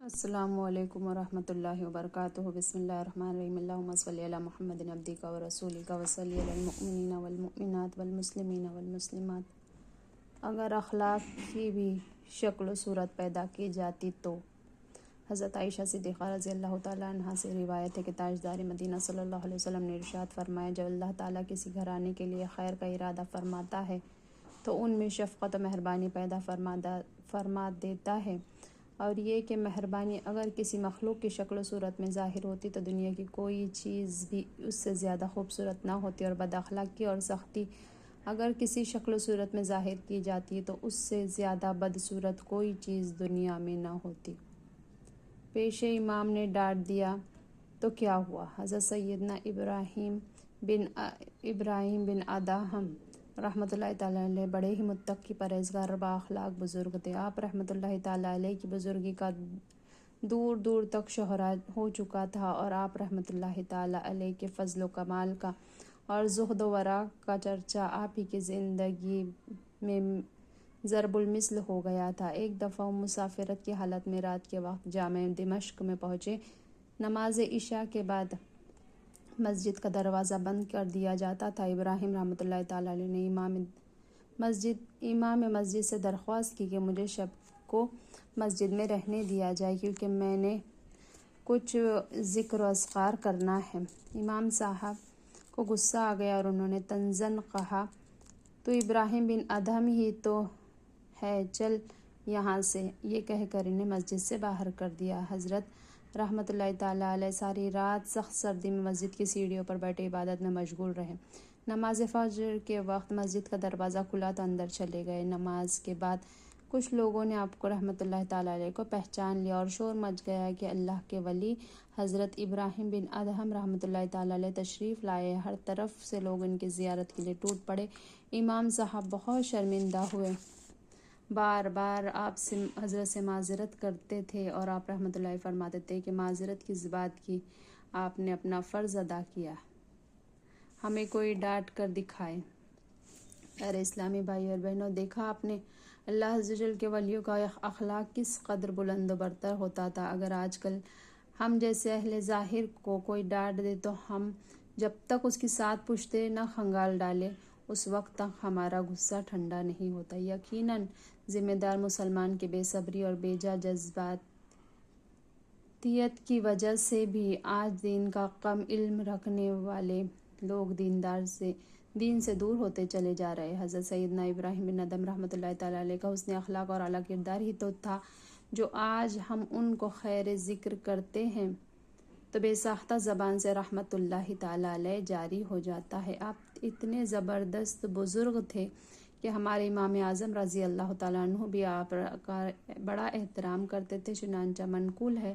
السلام علیکم ورحمۃ اللہ وبرکاتہ۔ بسم اللہ الرحمن الرحیم۔ اللہم صلی علی محمد عبدک و رسولک وصلی علی المؤمنین والمؤمنات والمسلمین والمسلمات۔ اگر اخلاق کی بھی شکل و صورت پیدا کی جاتی تو حضرت عائشہ صدیقہ رضی اللہ تعالیٰ عنہا سے روایت ہے کہ تاجدار مدینہ صلی اللہ علیہ وسلم نے ارشاد فرمایا، جب اللہ تعالیٰ کسی گھرانے کے لیے خیر کا ارادہ فرماتا ہے تو ان میں شفقت و مہربانی پیدا فرما دیتا ہے، اور یہ کہ مہربانی اگر کسی مخلوق کی شکل و صورت میں ظاہر ہوتی تو دنیا کی کوئی چیز بھی اس سے زیادہ خوبصورت نہ ہوتی، اور بد اخلاقی اور سختی اگر کسی شکل و صورت میں ظاہر کی جاتی تو اس سے زیادہ بدصورت کوئی چیز دنیا میں نہ ہوتی۔ پیش امام نے ڈانٹ دیا تو کیا ہوا؟ حضرت سیدنا ابراہیم بن ادہم رحمۃ اللہ تعالیٰ علیہ بڑے ہی متقی پرہیزگار اور بااخلاق بزرگ تھے۔ آپ رحمۃ اللہ تعالیٰ علیہ کی بزرگی کا دور دور تک شہرا ہو چکا تھا، اور آپ رحمۃ اللہ تعالیٰ علیہ کے فضل و کمال کا اور زہد و ورع کا چرچا آپ ہی کی زندگی میں ضرب المثل ہو گیا تھا۔ ایک دفعہ مسافرت کی حالت میں رات کے وقت جامع دمشق میں پہنچے۔ نماز عشاء کے بعد مسجد کا دروازہ بند کر دیا جاتا تھا۔ ابراہیم رحمۃ اللہ تعالیٰ علیہ نے امام مسجد سے درخواست کی کہ مجھے شب کو مسجد میں رہنے دیا جائے، کیونکہ میں نے کچھ ذکر و اذکار کرنا ہے۔ امام صاحب کو غصہ آ گیا اور انہوں نے طنزاً کہا، تو ابراہیم بن ادہم ہی تو ہے، چل یہاں سے۔ یہ کہہ کر انہیں مسجد سے باہر کر دیا۔ حضرت رحمۃ اللہ تعالیٰ علیہ ساری رات سخت سردی میں مسجد کی سیڑھیوں پر بیٹھے عبادت میں مشغول رہے۔ نماز فجر کے وقت مسجد کا دروازہ کھلا تو اندر چلے گئے۔ نماز کے بعد کچھ لوگوں نے آپ کو رحمۃ اللہ تعالیٰ علیہ کو پہچان لیا اور شور مچ گیا کہ اللہ کے ولی حضرت ابراہیم بن ادہم رحمۃ اللہ تعالیٰ علیہ تشریف لائے۔ ہر طرف سے لوگ ان کی زیارت کے لیے ٹوٹ پڑے۔ امام صاحب بہت شرمندہ ہوئے، بار بار آپ سے حضرت سے معذرت کرتے تھے، اور آپ رحمۃ اللہ فرماتے تھے کہ معذرت کس بات کی، آپ نے اپنا فرض ادا کیا، ہمیں کوئی ڈانٹ کر دکھائے۔ ارے اسلامی بھائی اور بہنوں، دیکھا آپ نے اللہ عز و جل کے ولیوں کا اخلاق کس قدر بلند و برتر ہوتا تھا۔ اگر آج کل ہم جیسے اہل ظاہر کو کوئی ڈانٹ دے تو ہم جب تک اس کی 7 پشتے نہ کھنگال ڈالے اس وقت تک ہمارا غصہ ٹھنڈا نہیں ہوتا۔ یقیناً ذمہ دار مسلمان کے بے صبری اور بے جا جذباتیت کی وجہ سے بھی آج دین کا کم علم رکھنے والے لوگ دین سے دور ہوتے چلے جا رہے۔ حضرت سیدنا ابراہیم بن ادہم رحمۃ اللہ تعالیٰ علیہ کا حسن اخلاق اور اعلیٰ کردار ہی تو تھا جو آج ہم ان کو خیر ذکر کرتے ہیں تو بے ساختہ زبان سے رحمۃ اللہ تعالیٰ علیہ جاری ہو جاتا ہے۔ آپ اتنے زبردست بزرگ تھے کہ ہمارے امام اعظم رضی اللہ تعالیٰ عنہ بھی آپ کا بڑا احترام کرتے تھے۔ چنانچہ منقول ہے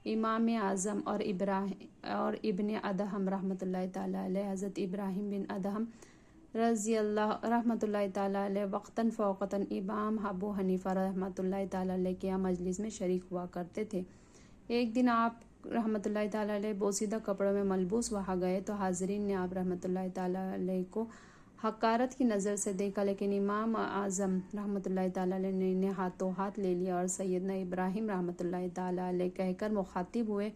امام اعظم اور ابن ادہم رحمۃ اللہ تعالیٰ علیہ حضرت ابراہیم بن ادہم رضی اللہ رحمۃ اللہ تعالیٰ علیہ وقتاً فوقتاً امام ابو حنیفہ رحمۃ اللہ تعالیٰ علیہ کے مجلس میں شریک ہوا کرتے تھے۔ ایک دن آپ رحمۃ اللہ تعالیٰ علیہ بوسیدہ کپڑوں میں ملبوس وہاں گئے تو حاضرین نے آپ رحمۃ اللہ تعالیٰ علیہ کو حقارت کی نظر سے دیکھا، لیکن امام اعظم رحمۃ اللہ تعالیٰ علیہ نے انہیں ہاتھوں ہاتھ لے لیا اور سیدنا ابراہیم رحمۃ اللہ تعالیٰ علیہ کہہ کر مخاطب ہوئے۔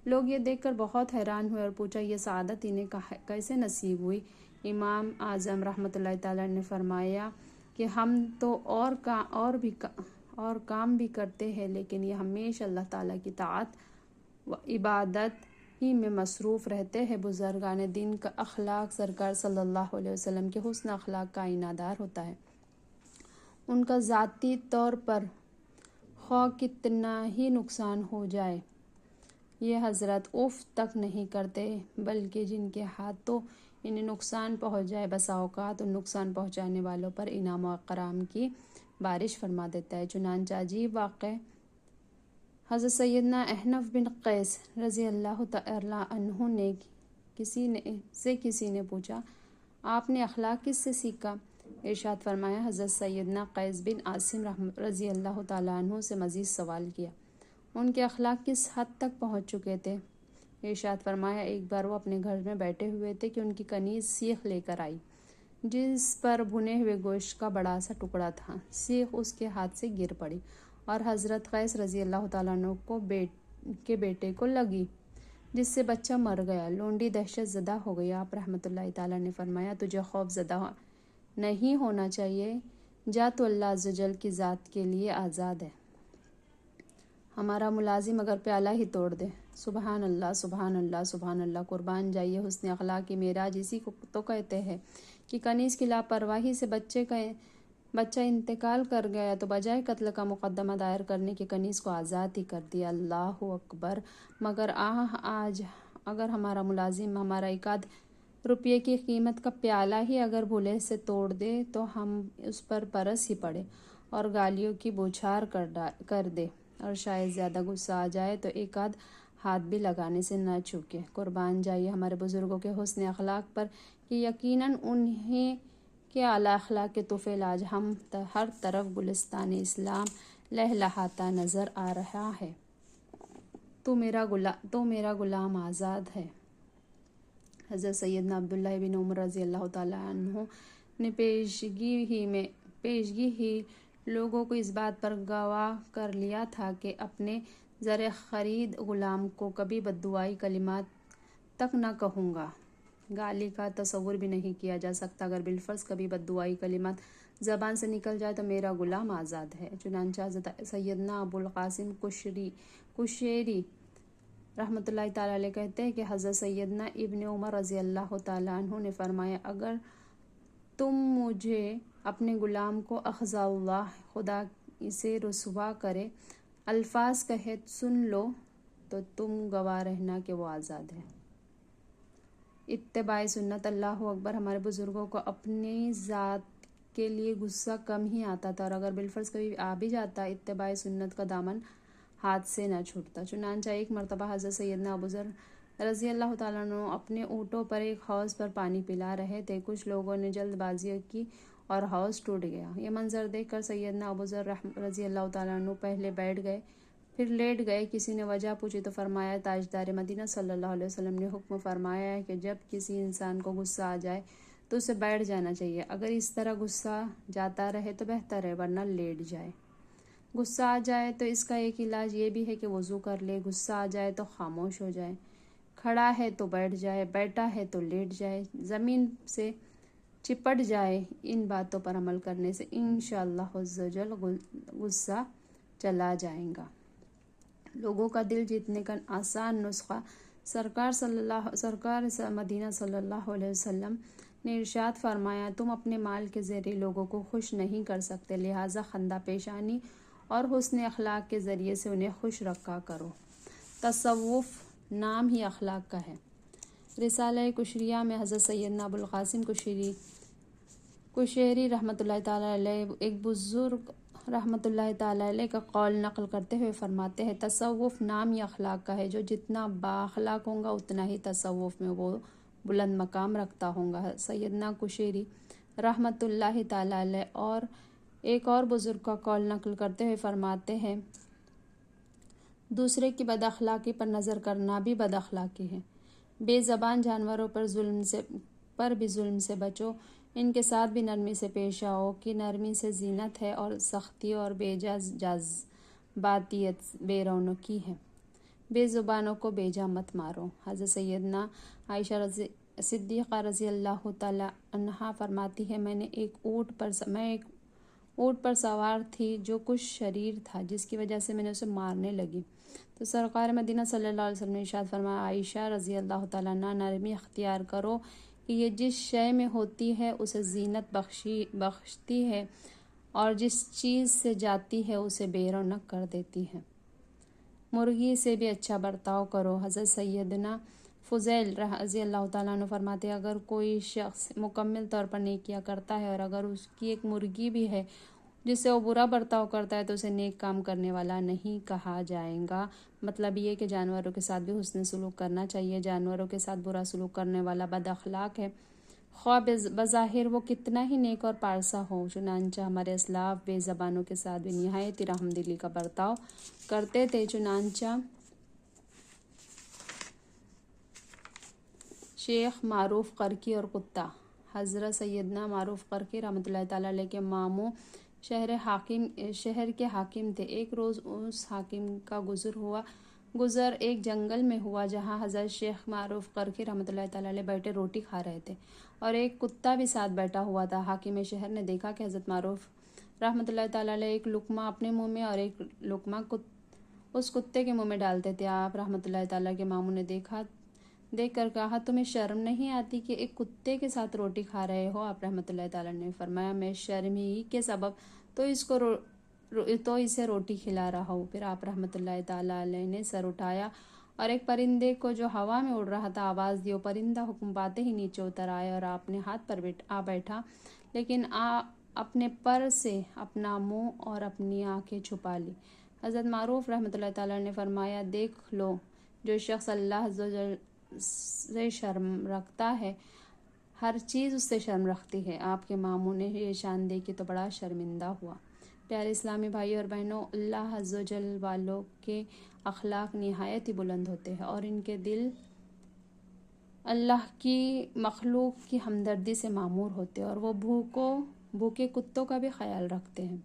لوگ یہ دیکھ کر بہت حیران ہوئے اور پوچھا، یہ سعادت انہیں کیسے نصیب ہوئی؟ امام اعظم رحمۃ اللہ تعالیٰ نے فرمایا کہ ہم تو اور کام بھی کرتے ہیں، لیکن یہ ہمیشہ اللہ تعالیٰ کی طاعت و عبادت ہی میں مصروف رہتے ہیں۔ بزرگان دین کا اخلاق سرکار صلی اللہ علیہ وسلم کے حسن اخلاق کا آئینہ دار ہوتا ہے۔ ان کا ذاتی طور پر خواہ کتنا ہی نقصان ہو جائے یہ حضرت اف تک نہیں کرتے، بلکہ جن کے ہاتھوں انہیں نقصان پہنچ جائے بسا اوقات ان نقصان پہنچانے والوں پر انعام و اکرام کی بارش فرما دیتا ہے۔ چنانچہ عجیب واقعہ، حضرت سیدنا احنف بن قیس رضی اللہ تعالیٰ عنہ نے کسی نے پوچھا، آپ نے اخلاق کس سے سیکھا؟ ارشاد فرمایا، حضرت سیدنا قیس بن عاصم رضی اللہ تعالیٰ عنہ سے مزید سوال کیا، ان کے اخلاق کس حد تک پہنچ چکے تھے؟ ارشاد فرمایا، ایک بار وہ اپنے گھر میں بیٹھے ہوئے تھے کہ ان کی کنیز سیخ لے کر آئی جس پر بھنے ہوئے گوشت کا بڑا سا ٹکڑا تھا۔ سیخ اس کے ہاتھ سے گر پڑی اور حضرت قیس رضی اللہ تعالیٰ عنہ کے بیٹے کو لگی، جس سے بچہ مر گیا۔ لونڈی دہشت زدہ ہو گئی۔ آپ رحمۃ اللہ تعالیٰ نے فرمایا تجھے خوف زدہ نہیں ہونا چاہیے، جا تو اللہ عز و جل کی ذات کے لیے آزاد ہے۔ ہمارا ملازم اگر پیالہ ہی توڑ دے، سبحان اللہ سبحان اللہ سبحان اللہ، قربان جائیے حسن اخلاق کی معراج اسی کو تو کہتے ہیں کہ کنیز کی لاپرواہی سے بچہ انتقال کر گیا تو بجائے قتل کا مقدمہ دائر کرنے کے کنیز کو آزاد ہی کر دیا۔ اللہ اکبر۔ مگر آج اگر ہمارا ملازم ہمارا 1 روپے کی قیمت کا پیالہ ہی اگر بھولے سے توڑ دے تو ہم اس پر برس ہی پڑے اور گالیوں کی بوچھار کر دے، اور شاید زیادہ غصہ آ جائے تو 1 ہاتھ بھی لگانے سے نہ چوکے۔ قربان جائیے ہمارے بزرگوں کے حسن اخلاق پر کہ یقیناً انہیں کے اعلیٰ اخلاق کے طفیل آج ہم ہر طرف گلستان اسلام لہلہاتا نظر آ رہا ہے۔ تو میرا غلام آزاد ہے۔ حضرت سیدنا عبداللہ بن عمر رضی اللہ تعالیٰ عنہ نے پیشگی ہی لوگوں کو اس بات پر گواہ کر لیا تھا کہ اپنے زر خرید غلام کو کبھی بددعائی کلمات تک نہ کہوں گا۔ گالی کا تصور بھی نہیں کیا جا سکتا، اگر بالفرض کبھی بددعائی کلمات زبان سے نکل جائے تو میرا غلام آزاد ہے۔ چنانچہ حضرت سیدنا ابو القاسم کشیری رحمۃ اللہ تعالیٰ علیہ کہتے ہیں کہ حضرت سیدنا ابن عمر رضی اللہ تعالیٰ عنہ نے فرمایا اگر تم مجھے اپنے غلام کو اخزا اللہ، خدا اسے رسوا کرے، الفاظ کہے سن لو تو تم گواہ رہنا کہ وہ آزاد ہے۔ اتباع سنت۔ اللہ اکبر۔ ہمارے بزرگوں کو اپنی ذات کے لیے غصہ کم ہی آتا تھا، اور اگر بالفرض کبھی آ بھی جاتا اتباع سنت کا دامن ہاتھ سے نہ چھوٹتا۔ چنانچہ ایک مرتبہ حضرت سیدنا ابو ذر رضی اللہ تعالیٰ عنہ اپنے اونٹوں پر ایک حوض پر پانی پلا رہے تھے۔ کچھ لوگوں نے جلد بازی کی اور حوض ٹوٹ گیا۔ یہ منظر دیکھ کر سیدنا ابو ذر رضی اللہ تعالیٰ عنہ پہلے بیٹھ گئے پھر لیٹ گئے۔ کسی نے وجہ پوچھی تو فرمایا تاجدار مدینہ صلی اللہ علیہ وسلم نے حکم فرمایا ہے کہ جب کسی انسان کو غصہ آ جائے تو اسے بیٹھ جانا چاہیے، اگر اس طرح غصہ جاتا رہے تو بہتر ہے، ورنہ لیٹ جائے۔ غصہ آ جائے تو اس کا ایک علاج یہ بھی ہے کہ وضو کر لے، غصہ آ جائے تو خاموش ہو جائے، کھڑا ہے تو بیٹھ جائے، بیٹھا ہے تو لیٹ جائے، زمین سے چپٹ جائے۔ ان باتوں پر عمل کرنے سے انشاءاللہ عز و جل غصہ چلا جائے گا۔ لوگوں کا دل جیتنے کا آسان نسخہ۔ سرکار مدینہ صلی اللہ علیہ وسلم نے ارشاد فرمایا تم اپنے مال کے ذریعے لوگوں کو خوش نہیں کر سکتے، لہٰذا خندہ پیشانی اور حسن اخلاق کے ذریعے سے انہیں خوش رکھا کرو۔ تصوف نام ہی اخلاق کا ہے۔ رسالہ کشریہ میں حضرت سیدنا ابو القاسم کشیری رحمۃ اللہ تعالیٰ علیہ ایک بزرگ رحمۃ اللہ تعالیٰ علیہ کا قول نقل کرتے ہوئے فرماتے ہیں تصوف نام ہی اخلاق کا ہے، جو جتنا بااخلاق ہوگا اتنا ہی تصوف میں وہ بلند مقام رکھتا ہوگا۔ سیدنا کشیری رحمۃ اللہ تعالیٰ علیہ اور ایک اور بزرگ کا قول نقل کرتے ہوئے فرماتے ہیں دوسرے کی بد اخلاقی پر نظر کرنا بھی بد اخلاقی ہے۔ بے زبان جانوروں پر بھی ظلم سے بچو، ان کے ساتھ بھی نرمی سے پیش آؤ کہ نرمی سے زینت ہے اور سختی اور بے جذباتیت بے رونقی ہے۔ بے زبانوں کو بیجا مت مارو۔ حضرت سیدنا عائشہ صدیقہ رضی اللہ تعالی عنہا فرماتی ہے میں ایک اونٹ پر سوار تھی جو کچھ شریر تھا، جس کی وجہ سے میں نے اسے مارنے لگی تو سرکار مدینہ صلی اللہ علیہ وسلم نے ارشاد فرمایا عائشہ رضی اللہ تعالیٰ عنہ نرمی اختیار کرو کہ یہ جس شے میں ہوتی ہے اسے زینت بخشتی ہے اور جس چیز سے جاتی ہے اسے بے رونق کر دیتی ہے۔ مرغی سے بھی اچھا برتاؤ کرو۔ حضرت سیدنا فضیل رضی اللہ تعالیٰ عنہ فرماتے ہیں اگر کوئی شخص مکمل طور پر نیکیاں کرتا ہے اور اگر اس کی ایک مرغی بھی ہے جس سے وہ برا برتاؤ کرتا ہے تو اسے نیک کام کرنے والا نہیں کہا جائے گا۔ مطلب یہ کہ جانوروں کے ساتھ بھی حسن سلوک کرنا چاہیے۔ جانوروں کے ساتھ برا سلوک کرنے والا بد اخلاق ہے، خواہ بظاہر وہ کتنا ہی نیک اور پارسا ہو۔ چنانچہ ہمارے اسلاف بے زبانوں کے ساتھ بھی نہایت رحم دلی کا برتاؤ کرتے تھے۔ چنانچہ شیخ معروف قرقی اور کتا حضرت سیدنا معروف قرقی رحمۃ اللہ تعالیٰ علیہ کے ماموں شہر کے حاکم تھے۔ ایک روز اس حاکم کا گزر ایک جنگل میں ہوا جہاں حضرت شیخ معروف کرخی رحمۃ اللہ تعالیٰ علیہ بیٹھے روٹی کھا رہے تھے اور ایک کتا بھی ساتھ بیٹھا ہوا تھا۔ حاکم شہر نے دیکھا کہ حضرت معروف رحمۃ اللہ تعالیٰ علیہ ایک لقمہ اپنے منہ میں اور ایک لقمہ اس کتے کے منہ میں ڈالتے تھے۔ آپ رحمۃ اللہ تعالیٰ کے ماموں نے دیکھ کر کہا، تمہیں شرم نہیں آتی کہ ایک کتے کے ساتھ روٹی کھا رہے ہو؟ آپ رحمۃ اللہ تعالیٰ نے فرمایا، میں شرم ہی کے سبب تو اسے روٹی کھلا رہا ہوں۔ پھر آپ رحمۃ اللہ تعالیٰ علیہ نے سر اٹھایا اور ایک پرندے کو جو ہوا میں اڑ رہا تھا آواز دی۔ وہ پرندہ حکم پاتے ہی نیچے اتر آیا اور اپنے ہاتھ پر آ بیٹھا، لیکن اپنے پر سے اپنا منہ اور اپنی آنکھیں چھپا لی۔ حضرت معروف رحمۃ اللہ تعالیٰ نے فرمایا، دیکھ لو، جو شخص اللہ عز و جل سے شرم رکھتا ہے، ہر چیز اس سے شرم رکھتی ہے۔ آپ کے ماموں نے یہ شان دیکھی تو بڑا شرمندہ ہوا۔ پیارے اسلامی بھائی اور بہنوں، اللہ عز و جل والوں کے اخلاق نہایت ہی بلند ہوتے ہیں اور ان کے دل اللہ کی مخلوق کی ہمدردی سے معمور ہوتے ہیں اور وہ بھوکے کتوں کا بھی خیال رکھتے ہیں،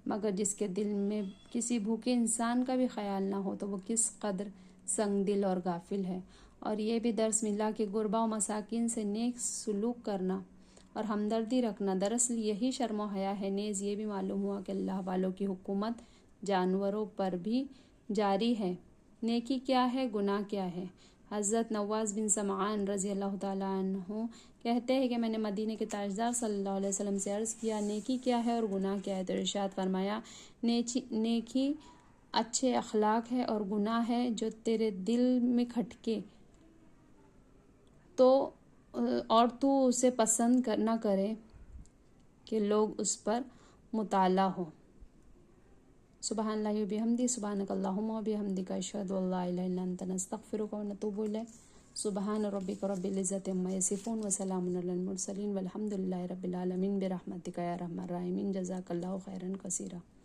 مگر جس کے دل میں کسی بھوکے انسان کا بھی خیال نہ ہو تو وہ کس قدر سنگ دل اور غافل ہے۔ اور یہ بھی درس ملا کہ غربا و مساکین سے نیک سلوک کرنا اور ہمدردی رکھنا دراصل یہی شرم و حیا ہے۔ نیز یہ بھی معلوم ہوا کہ اللہ والوں کی حکومت جانوروں پر بھی جاری ہے۔ نیکی کیا ہے، گناہ کیا ہے؟ حضرت نواز بن سمعان رضی اللہ تعالیٰ عنہ کہتے ہیں کہ میں نے مدینہ کے تاجدار صلی اللہ علیہ وسلم سے عرض کیا، نیکی کیا ہے اور گناہ کیا ہے؟ تو ارشاد فرمایا، نیکی اچھے اخلاق ہے اور گناہ ہے جو تیرے دل میں کھٹکے اور تو اسے پسند نہ کرے کہ لوگ اس پر مطلع ہو۔ سبحان اللہ و بحمدہ، سبحانک اللہم و بحمدک، اشہد ان لا الہ الا انت، نستغفرک و نتوب الیک۔ سبحان ربک رب العزۃ عما یصفون وسلام علی المرسلین والحمد للہ رب العالمین برحمتک یا ارحم الراحمین۔ جزاک اللہ خیرا کثیرا۔